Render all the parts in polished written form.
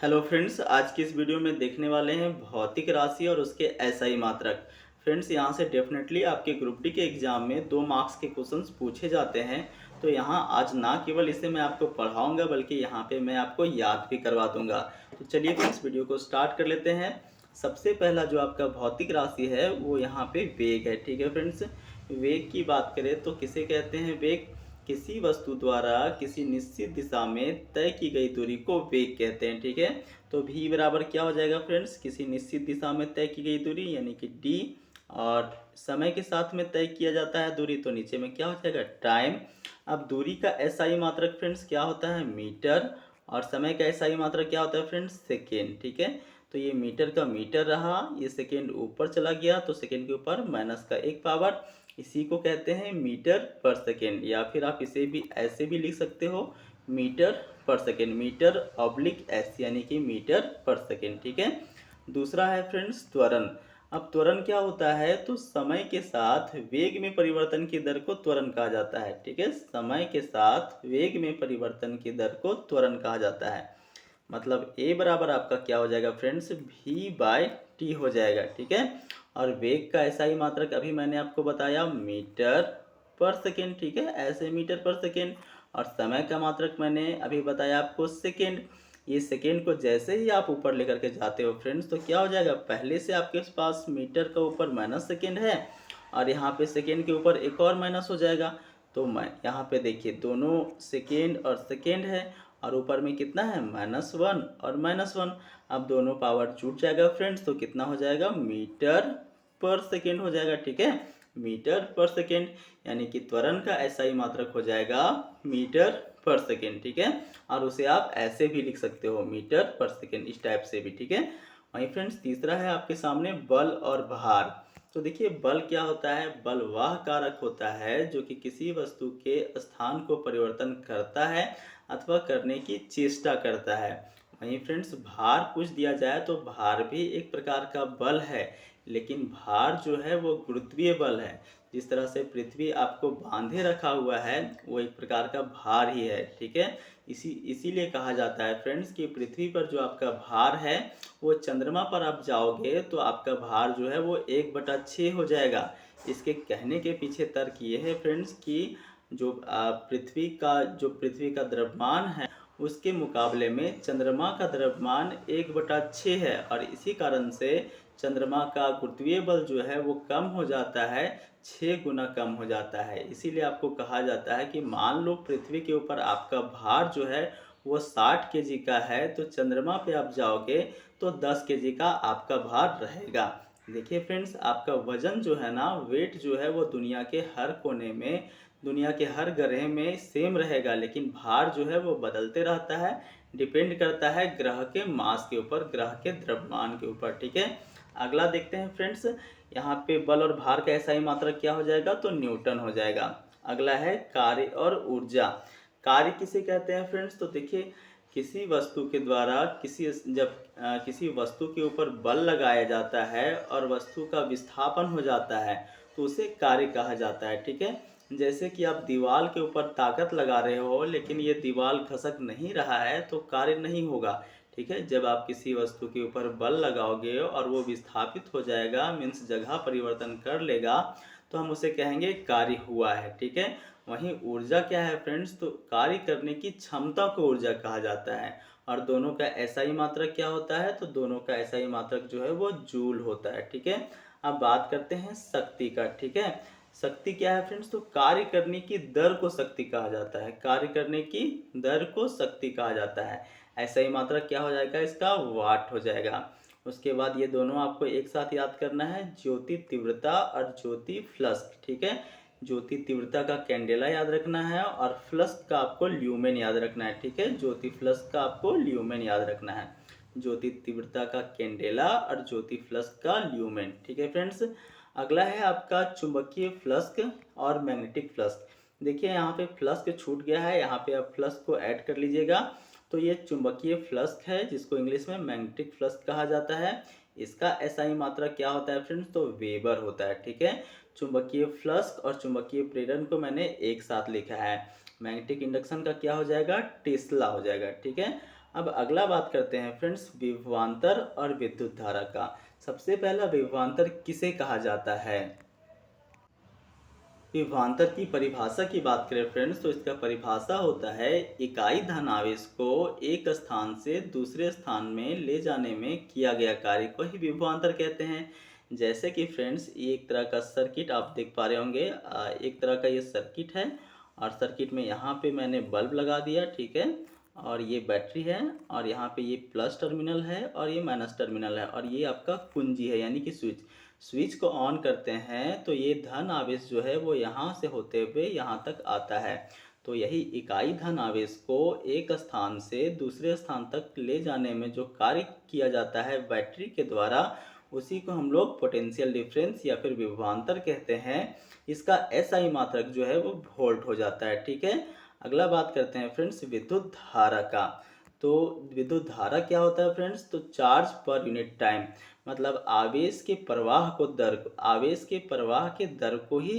Hello friends, आज की इस वीडियो में देखने वाले हैं भौतिक राशि और उसके एसआई मात्रक। फ्रेंड्स, यहाँ से डेफिनेटली आपके ग्रुप डी के एग्जाम में 2 मार्क्स के क्वेश्चंस पूछे जाते हैं। तो यहाँ आज ना केवल इसे मैं आपको पढ़ाऊंगा बल्कि यहाँ पे मैं आपको याद भी करवा दूंगा। तो चलिए फ्रेंड्स, वीडियो को स्टार्ट कर लेते हैं। सबसे पहला जो आपका भौतिक राशि है वो यहाँ पे वेग है। ठीक है फ्रेंड्स, वेग की बात करें तो किसे कहते हैं वेग? किसी वस्तु द्वारा किसी निश्चित दिशा में तय की गई दूरी को वेग कहते हैं। ठीक है, तो v बराबर क्या हो जाएगा फ्रेंड्स? किसी निश्चित दिशा में तय की गई दूरी यानी कि d, और समय के साथ में तय किया जाता है दूरी, तो नीचे में क्या हो जाएगा? टाइम। अब दूरी का एसआई मात्रक फ्रेंड्स क्या होता है? मीटर। और समय का एसआई मात्रक क्या होता है फ्रेंड्स? सेकेंड। ठीक है, तो ये मीटर का मीटर रहा, ये सेकेंड ऊपर चला गया तो सेकेंड के ऊपर माइनस का 1 पावर, इसी को कहते हैं मीटर पर सेकेंड। या फिर आप इसे भी ऐसे भी लिख सकते हो, मीटर पर सेकेंड, मीटर ऑब्लिक एस यानी कि मीटर पर सेकेंड। ठीक है, दूसरा है फ्रेंड्स त्वरण। अब त्वरण क्या होता है? तो समय के साथ वेग में परिवर्तन की दर को त्वरण कहा जाता है। ठीक है, समय के साथ वेग में परिवर्तन की दर को त्वरण कहा जाता है। मतलब ए बराबर आपका क्या हो जाएगा फ्रेंड्स? v बाय टी हो जाएगा। ठीक है, और वेग का ऐसा ही मात्रक अभी मैंने आपको बताया मीटर पर सेकेंड। ठीक है, ऐसे मीटर पर सेकेंड। और समय का मात्रक मैंने अभी बताया आपको सेकेंड। ये सेकेंड को जैसे ही आप ऊपर लेकर के जाते हो फ्रेंड्स तो क्या हो जाएगा? पहले से आपके पास मीटर का ऊपर माइनस सेकेंड है और यहाँ पे सेकेंड के ऊपर एक और माइनस हो जाएगा। तो मैं यहाँ पे देखिए दोनों सेकेंड और सेकेंड है और ऊपर में कितना है? -1 और -1। अब दोनों पावर जुट जाएगा फ्रेंड्स, तो कितना हो जाएगा? मीटर पर सेकेंड हो जाएगा। ठीक है, मीटर पर सेकेंड, यानी कि त्वरण का एसआई मात्रक हो जाएगा मीटर पर सेकेंड। ठीक है, और उसे आप ऐसे भी लिख सकते हो, मीटर पर सेकेंड, इस टाइप से भी। ठीक है, वहीं फ्रेंड्स तीसरा है आपके सामने बल और भार। तो देखिए बल क्या होता है? बल वह कारक होता है जो कि किसी वस्तु के स्थान को परिवर्तन करता है अथवा करने की चेष्टा करता है। वहीं फ्रेंड्स भार पूछ दिया जाए तो भार भी एक प्रकार का बल है, लेकिन भार जो है वो गुरुत्वीय बल है। जिस तरह से पृथ्वी आपको बांधे रखा हुआ है वो एक प्रकार का भार ही है। ठीक है, इसीलिए कहा जाता है फ्रेंड्स कि पृथ्वी पर जो आपका भार है वो चंद्रमा पर आप जाओगे तो आपका भार जो है वो 1/6 हो जाएगा। इसके कहने के पीछे तर्क ये है फ्रेंड्स कि जो पृथ्वी का द्रव्यमान है उसके मुकाबले में चंद्रमा का द्रव्यमान 1/6 है, और इसी कारण से चंद्रमा का गुरुत्वीय बल जो है वो कम हो जाता है, 6 गुना कम हो जाता है। इसीलिए आपको कहा जाता है कि मान लो पृथ्वी के ऊपर आपका भार जो है वो 60 केजी का है, तो चंद्रमा पे आप जाओगे तो 10 केजी का आपका भार रहेगा। देखिए फ्रेंड्स, आपका वजन जो है ना, वेट जो है वो दुनिया के हर कोने में, दुनिया के हर ग्रह में सेम रहेगा, लेकिन भार जो है वो बदलते रहता है, डिपेंड करता है ग्रह के मास के ऊपर, ग्रह के द्रव्यमान के ऊपर। ठीक है, अगला देखते हैं फ्रेंड्स, यहाँ पे बल और भार का ऐसा ही मात्रक क्या हो जाएगा? तो न्यूटन हो जाएगा। अगला है कार्य और ऊर्जा। कार्य किसे कहते हैं फ्रेंड्स? तो देखिए किसी वस्तु के द्वारा किसी वस्तु के ऊपर बल लगाया जाता है और वस्तु का विस्थापन हो जाता है तो उसे कार्य कहा जाता है। ठीक है, जैसे कि आप दीवार के ऊपर ताकत लगा रहे हो लेकिन ये दीवार खसक नहीं रहा है तो कार्य नहीं होगा। ठीक है, जब आप किसी वस्तु के ऊपर बल लगाओगे और वो विस्थापित हो जाएगा, मीन्स जगह परिवर्तन कर लेगा, तो हम उसे कहेंगे कार्य हुआ है। ठीक है, वहीं ऊर्जा क्या है फ्रेंड्स? तो कार्य करने की क्षमता को ऊर्जा कहा जाता है। और दोनों का ऐसा ही मात्रक क्या होता है? तो दोनों का ऐसा ही मात्रक जो है वो जूल होता है। ठीक है, अब बात करते हैं शक्ति का। ठीक है, शक्ति क्या है फ्रेंड्स? तो कार्य करने की दर को शक्ति कहा जाता है, कार्य करने की दर को शक्ति कहा जाता है। ऐसा ही मात्रक क्या हो जाएगा इसका? वाट हो जाएगा। उसके बाद ये दोनों आपको एक साथ याद करना है, ज्योति तीव्रता और ज्योति फ्लक्स। ठीक है, ज्योति तीव्रता का कैंडेला याद रखना है और फ्लक्स का आपको ल्यूमेन याद रखना है। ठीक है, ज्योति फ्लक्स का आपको ल्यूमेन याद रखना है, ज्योति तीव्रता का कैंडेला और ज्योति फ्लक्स का ल्यूमेन। ठीक है फ्रेंड्स, अगला है आपका चुंबकीय फ्लक्स और मैग्नेटिक फ्लक्स। देखिए यहाँ पे फ्लक्स छूट गया है, यहाँ पे आप फ्लक्स को ऐड कर लीजिएगा। तो ये चुंबकीय फ्लक्स है जिसको इंग्लिश में मैग्नेटिक फ्लक्स कहा जाता है। इसका एसआई मात्रा क्या होता है फ्रेंड्स? तो वेबर होता है। ठीक है, चुंबकीय फ्लक्स और चुंबकीय प्रेरण को मैंने एक साथ लिखा है। मैग्नेटिक इंडक्शन का क्या हो जाएगा? टेस्ला हो जाएगा। ठीक है, अब अगला बात करते हैं फ्रेंड्स विभवांतर और विद्युत धारा का। सबसे पहला विभवांतर किसे कहा जाता है? विभवांतर की परिभाषा की बात करें फ्रेंड्स, तो इसका परिभाषा होता है इकाई धन आवेश को एक स्थान से दूसरे स्थान में ले जाने में किया गया कार्य को ही विभवांतर कहते हैं। जैसे कि फ्रेंड्स ये एक तरह का सर्किट आप देख पा रहे होंगे, एक तरह का ये सर्किट है और सर्किट में यहाँ पे मैंने बल्ब लगा दिया, ठीक है, और ये बैटरी है और यहाँ पे ये प्लस टर्मिनल है और ये माइनस टर्मिनल है और ये आपका कुंजी है यानी कि स्विच। स्विच को ऑन करते हैं तो ये धन आवेश जो है वो यहाँ से होते हुए यहाँ तक आता है। तो यही इकाई धन आवेश को एक स्थान से दूसरे स्थान तक ले जाने में जो कार्य किया जाता है बैटरी के द्वारा, उसी को हम लोग पोटेंशियल डिफरेंस या फिर विभवांतर कहते हैं। इसका एसआई मात्रक जो है वो वोल्ट हो जाता है, ठीक है। अगला बात करते हैं फ्रेंड्स विद्युत धारा का। तो विद्युत धारा क्या होता है फ्रेंड्स? तो चार्ज पर यूनिट टाइम, मतलब आवेश के प्रवाह को आवेश के प्रवाह के दर को ही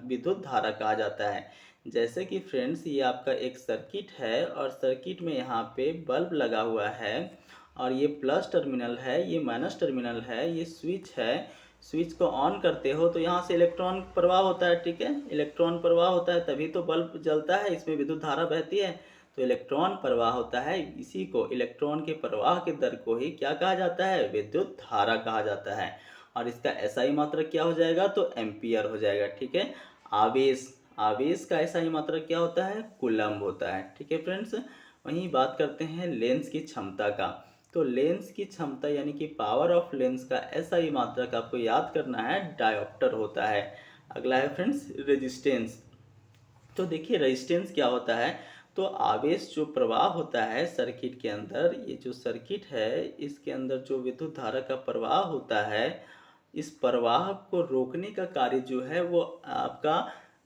विद्युत धारा कहा जाता है। जैसे कि फ्रेंड्स ये आपका एक सर्किट है और सर्किट में यहाँ पे बल्ब लगा हुआ है और ये प्लस टर्मिनल है, ये माइनस टर्मिनल है, ये स्विच है। स्विच को ऑन करते हो तो यहाँ से इलेक्ट्रॉन प्रवाह होता है, ठीक है, इलेक्ट्रॉन प्रवाह होता है तभी तो बल्ब जलता है, इसमें विद्युत धारा बहती है। तो इलेक्ट्रॉन प्रवाह होता है, इसी को इलेक्ट्रॉन के प्रवाह के दर को ही क्या कहा जाता है? विद्युत धारा कहा जाता है। और इसका एसआई मात्रक क्या हो जाएगा? तो एम्पियर हो जाएगा, ठीक है। आवेश आवेश का एसआई मात्रक क्या होता है? कूलम्ब होता है, ठीक है फ्रेंड्स। वहीं बात करते हैं लेंस की क्षमता का। तो लेंस की क्षमता यानी कि पावर ऑफ लेंस का एसआई मात्रक आपको याद करना है, डायोप्टर होता है। अगला है फ्रेंड्स रेजिस्टेंस। तो देखिए रेजिस्टेंस क्या होता है? तो आवेश जो प्रवाह होता है सर्किट के अंदर, ये जो सर्किट है इसके अंदर जो विद्युत धारा का प्रवाह होता है, इस प्रवाह को रोकने का कार्य जो है वो आपका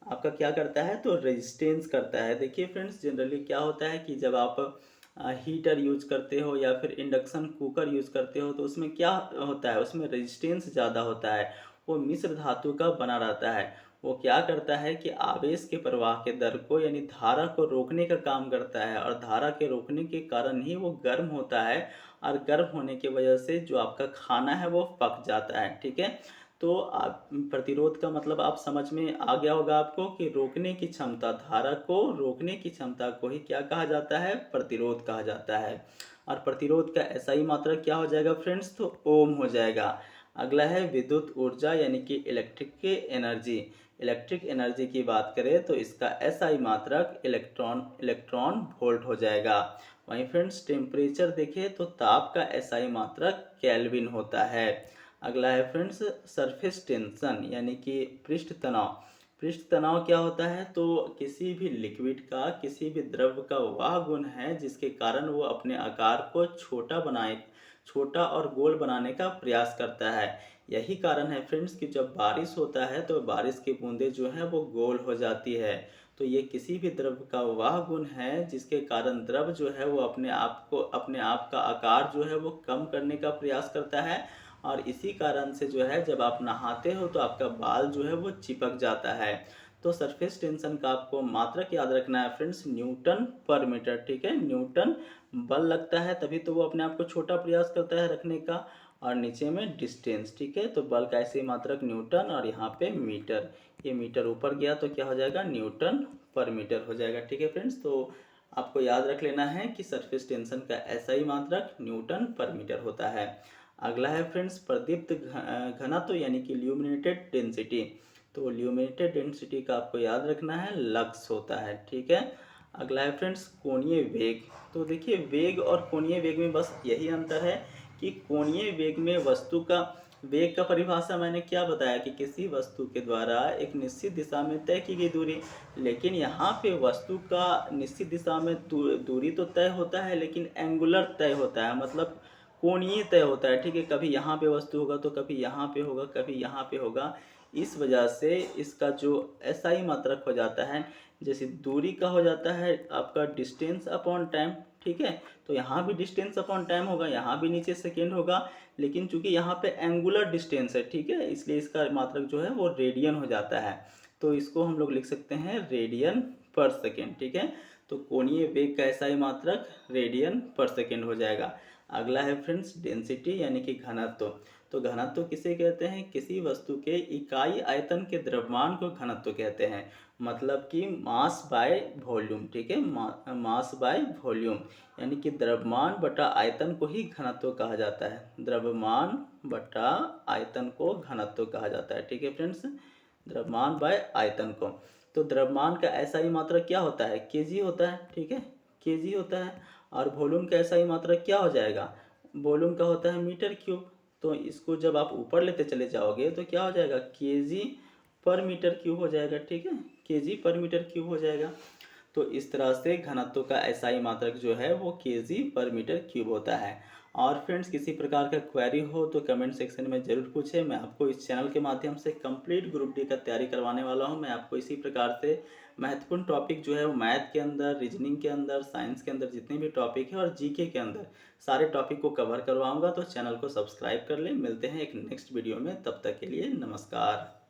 आपका क्या करता है? तो रेजिस्टेंस करता है। देखिए फ्रेंड्स जनरली क्या होता है कि जब आप हीटर यूज करते हो या फिर इंडक्शन कुकर यूज करते हो तो उसमें क्या होता है? उसमें रेजिस्टेंस ज़्यादा होता है, वो मिश्र धातु का बना रहता है। वो क्या करता है कि आवेश के प्रवाह के दर को यानी धारा को रोकने का काम करता है और धारा के रोकने के कारण ही वो गर्म होता है और गर्म होने की वजह से जो आपका खाना है वो पक जाता है, ठीक है। तो आप प्रतिरोध का मतलब आप समझ में आ गया होगा आपको कि रोकने की क्षमता, धारा को रोकने की क्षमता को ही क्या कहा जाता है? प्रतिरोध कहा जाता है। और प्रतिरोध का एसआई मात्रक क्या हो जाएगा फ्रेंड्स? तो ओम हो जाएगा। अगला है विद्युत ऊर्जा यानी कि इलेक्ट्रिक एनर्जी। इलेक्ट्रिक एनर्जी की बात करें तो इसका एसआई मात्रक इलेक्ट्रॉन वोल्ट हो जाएगा। वहीं फ्रेंड्स टेम्परेचर देखें तो ताप का एसआई मात्रक केल्विन होता है। अगला है फ्रेंड्स सरफेस टेंशन यानी कि पृष्ठ तनाव। पृष्ठ तनाव क्या होता है? तो किसी भी लिक्विड का, किसी भी द्रव का वह गुण है जिसके कारण वो अपने आकार को छोटा और गोल बनाने का प्रयास करता है। यही कारण है फ्रेंड्स कि जब बारिश होता है तो बारिश की बूंदें जो हैं वो गोल हो जाती है। तो ये किसी भी द्रव का वह गुण है जिसके कारण द्रव जो है वो अपने आप का आकार जो है वो कम करने का प्रयास करता है और इसी कारण से जो है जब आप नहाते हो तो आपका बाल जो है वो चिपक जाता है। तो सरफेस टेंशन का आपको मात्रक याद रखना है फ्रेंड्स, न्यूटन पर मीटर, ठीक है। न्यूटन बल लगता है तभी तो वो अपने आप को छोटा प्रयास करता है रखने का, और नीचे में डिस्टेंस, ठीक है। तो बल का ऐसे मात्रक न्यूटन और यहाँ पे मीटर, ये मीटर ऊपर गया तो क्या हो जाएगा? न्यूटन पर मीटर हो जाएगा, ठीक है फ्रेंड्स। तो आपको याद रख लेना है कि सरफेस टेंशन का एसआई मात्रक न्यूटन पर मीटर होता है। अगला है फ्रेंड्स प्रदीप्त घनत्व यानी कि ल्यूमिनेटेड डेंसिटी। तो ल्यूमिनेटेड डेंसिटी का आपको याद रखना है लक्स होता है, ठीक है। अगला है फ्रेंड्स कोणीय वेग। तो देखिए वेग और कोणीय वेग में बस यही अंतर है कि कोणीय वेग में वस्तु का वेग का परिभाषा मैंने क्या बताया कि किसी वस्तु के द्वारा एक निश्चित दिशा में तय की गई दूरी, लेकिन यहाँ पे वस्तु का निश्चित दिशा में दूरी तो तय होता है लेकिन एंगुलर तय होता है, मतलब कोणीय तय होता है, ठीक है। कभी यहाँ पे वस्तु होगा तो कभी यहाँ पे होगा, कभी यहाँ पे होगा। इस वजह से इसका जो एसआई मात्रक हो जाता है, जैसे दूरी का हो जाता है आपका डिस्टेंस अपॉन टाइम, ठीक है। तो यहाँ भी डिस्टेंस अपॉन टाइम होगा, यहाँ भी नीचे सेकेंड होगा, लेकिन चूंकि यहाँ पे एंगुलर डिस्टेंस है, ठीक है, इसलिए इसका मात्रक जो है वो रेडियन हो जाता है। तो इसको हम लोग लिख सकते हैं रेडियन पर सेकेंड, ठीक है। तो कोणीय वेग का एसआई मात्रक रेडियन पर सेकेंड हो जाएगा। अगला है फ्रेंड्स डेंसिटी यानी कि घनत्व। तो घनत्व किसे कहते हैं? किसी वस्तु के इकाई आयतन के द्रव्यमान को घनत्व कहते हैं। मतलब कि मास बाय वॉल्यूम, ठीक है, मास बाय वॉल्यूम यानी कि द्रव्यमान बटा आयतन को ही घनत्व कहा जाता है। द्रव्यमान बटा आयतन को घनत्व कहा जाता है, ठीक है फ्रेंड्स, द्रव्यमान बाय आयतन को। तो द्रव्यमान का एसआई मात्रक क्या होता है? केजी होता है, ठीक है, केजी होता है। और वॉल्यूम का एसआई मात्रक क्या हो जाएगा? वॉल्यूम का होता है मीटर क्यूब। तो इसको जब आप ऊपर लेते चले जाओगे तो क्या हो जाएगा? केजी पर मीटर क्यूब हो जाएगा, ठीक है, केजी पर मीटर क्यूब हो जाएगा। तो इस तरह से घनत्व का एसआई मात्रक जो है वो केजी पर मीटर क्यूब होता है। और फ्रेंड्स किसी प्रकार का क्वेरी हो तो कमेंट सेक्शन में ज़रूर पूछें। मैं आपको इस चैनल के माध्यम से कंप्लीट ग्रुप डी का तैयारी करवाने वाला हूं। मैं आपको इसी प्रकार से महत्वपूर्ण टॉपिक जो है वो मैथ के अंदर, रीजनिंग के अंदर, साइंस के अंदर जितने भी टॉपिक है और जीके के अंदर सारे टॉपिक को कवर करवाऊँगा। तो चैनल को सब्सक्राइब कर लें। मिलते हैं एक नेक्स्ट वीडियो में, तब तक के लिए नमस्कार।